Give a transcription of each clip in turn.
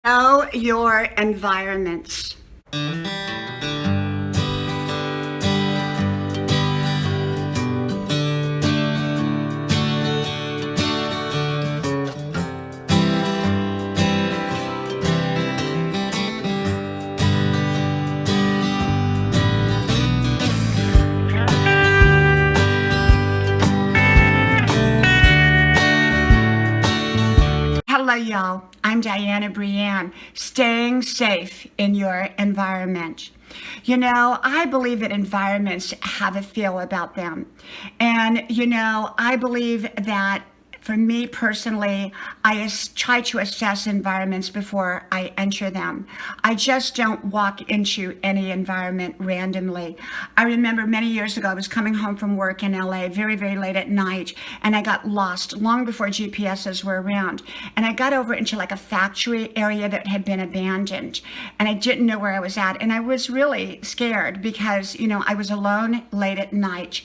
Know your environments. Hello, y'all. I'm Diana Brienne, staying safe in your environment. I believe that environments have a feel about them. And, I believe that for me personally, try to assess environments before I enter them. I just don't walk into any environment randomly. I remember many years ago, I was coming home from work in LA very, very late at night, and I got lost long before GPSs were around. And I got over into like a factory area that had been abandoned, and I didn't know where I was at. And I was really scared because, I was alone late at night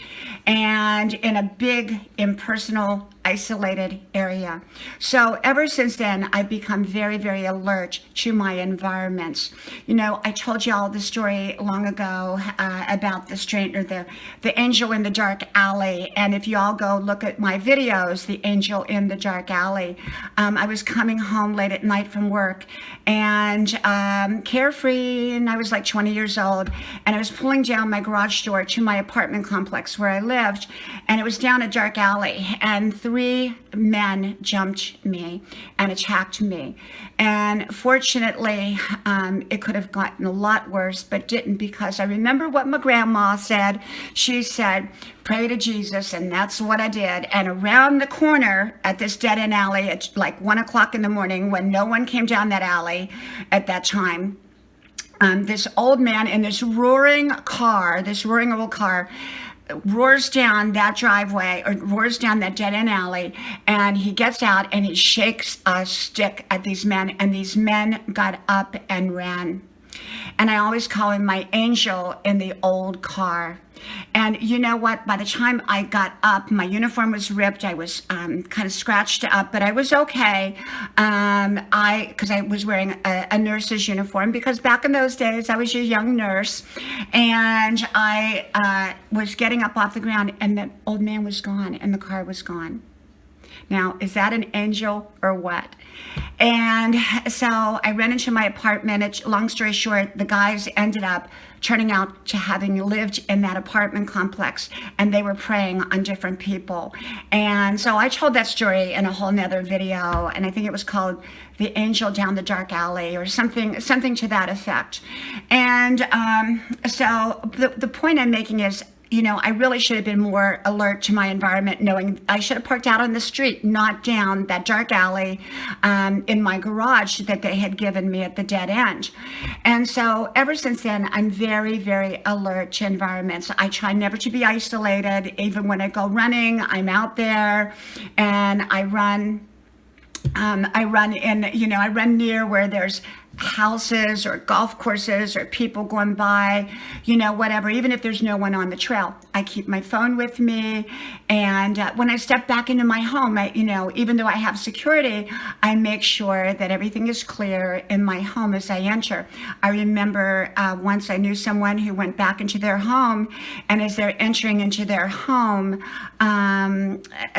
and in a big, impersonal, isolated area. So ever since then, I've become very, very alert to my environments. I told you all the story long ago about the angel in the dark alley. And if you all go look at my videos, the angel in the dark alley, I was coming home late at night from work and carefree, and I was like 20 years old, and I was pulling down my garage door to my apartment complex where I lived, and it was down a dark alley, and three men jumped me and attacked me. And fortunately, it could have gotten a lot worse, but didn't, because I remember what my grandma said. She said, pray to Jesus, and that's what I did. And around the corner at this dead-end alley at like 1 o'clock in the morning, when no one came down that alley at that time, this old man in this roaring old car, roars down that driveway or roars down that dead-end alley, and he gets out and he shakes a stick at these men, and these men got up and ran. And I always call him my angel in the old car. And you know what? By the time I got up, my uniform was ripped. I was kind of scratched up, but I was okay. Because I was wearing a nurse's uniform, because back in those days, I was a young nurse. And I was getting up off the ground, and the old man was gone, and the car was gone. Now, is that an angel or what? And so I ran into my apartment. Long story short, the guys ended up turning out to having lived in that apartment complex, and they were preying on different people. And so I told that story in a whole nother video, and I think it was called The Angel Down the Dark Alley or something to that effect. And so the point I'm making is, I really should have been more alert to my environment, knowing I should have parked out on the street, not down that dark alley in my garage that they had given me at the dead end. And so ever since then, I'm very, very alert to environments. I try never to be isolated. Even when I go running, I'm out there and I run near where there's houses or golf courses or people going by, whatever. Even if there's no one on the trail, I keep my phone with me. And when I step back into my home, even though I have security, I make sure that everything is clear in my home as I enter. I remember once I knew someone who went back into their home, and as they're entering into their home,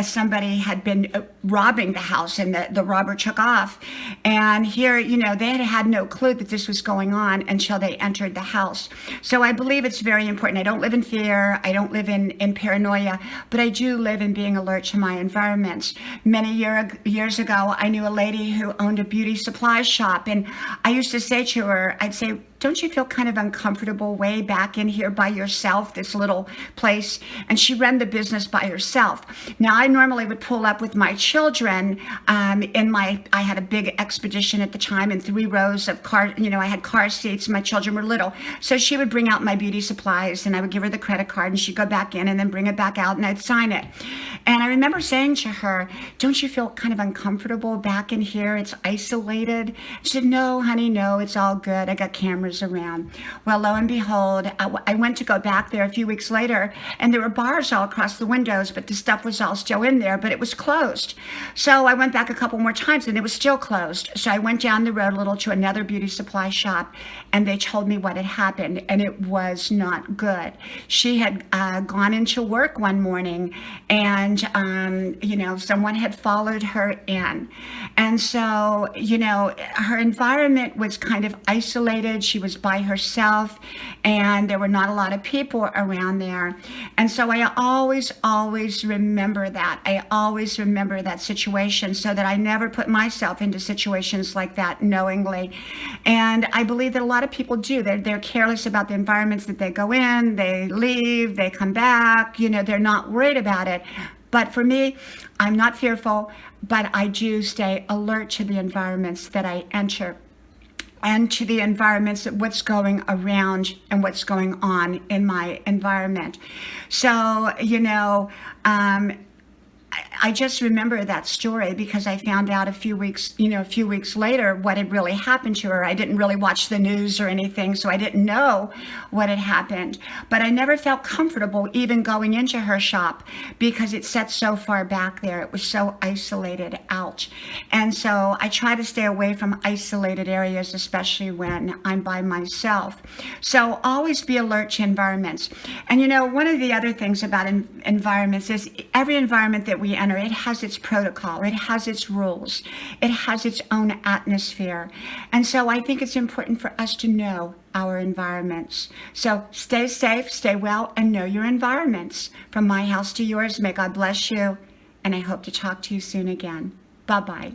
somebody had been robbing the house, and the robber took off. And here, they had no clue that this was going on until they entered the house. So I believe it's very important. I don't live in fear. I don't live in paranoia, but I do live in being alert to my environments. Many years ago, I knew a lady who owned a beauty supply shop, and I used to say to her, I'd say, don't you feel kind of uncomfortable way back in here by yourself, this little place? And she ran the business by herself. Now, I normally would pull up with my children I had a big expedition at the time, and 3 rows of car, I had car seats, and my children were little. So she would bring out my beauty supplies, and I would give her the credit card, and she'd go back in and then bring it back out, and I'd sign it. And I remember saying to her, don't you feel kind of uncomfortable back in here? It's isolated. She said, no, honey, no, it's all good. I got cameras windows around. Well, lo and behold, I went to go back there a few weeks later, and there were bars all across the windows, but the stuff was all still in there, but it was closed. So I went back a couple more times, and it was still closed. So I went down the road a little to another beauty supply shop, and they told me what had happened, and it was not good. She had gone into work one morning, and someone had followed her in. And so, her environment was kind of isolated. She was by herself, and there were not a lot of people around there. And so I always remember that. I always remember that situation so that I never put myself into situations like that knowingly. And I believe that a lot of people do. They're careless about the environments that they go in, they leave, they come back, they're not worried about it. But for me, I'm not fearful, but I do stay alert to the environments that I enter and to the environments, what's going around and what's going on in my environment. So, I just remember that story because I found out a few weeks later what had really happened to her. I didn't really watch the news or anything, so I didn't know what had happened. But I never felt comfortable even going into her shop because it sat so far back there. It was so isolated out. And so I try to stay away from isolated areas, especially when I'm by myself. So always be alert to environments. And one of the other things about environments is every environment that we enter, it has its protocol, it has its rules, it has its own atmosphere. And so I think it's important for us to know our environments. So stay safe, stay well, and know your environments. From my house to yours, may God bless you, and I hope to talk to you soon again. Bye-bye.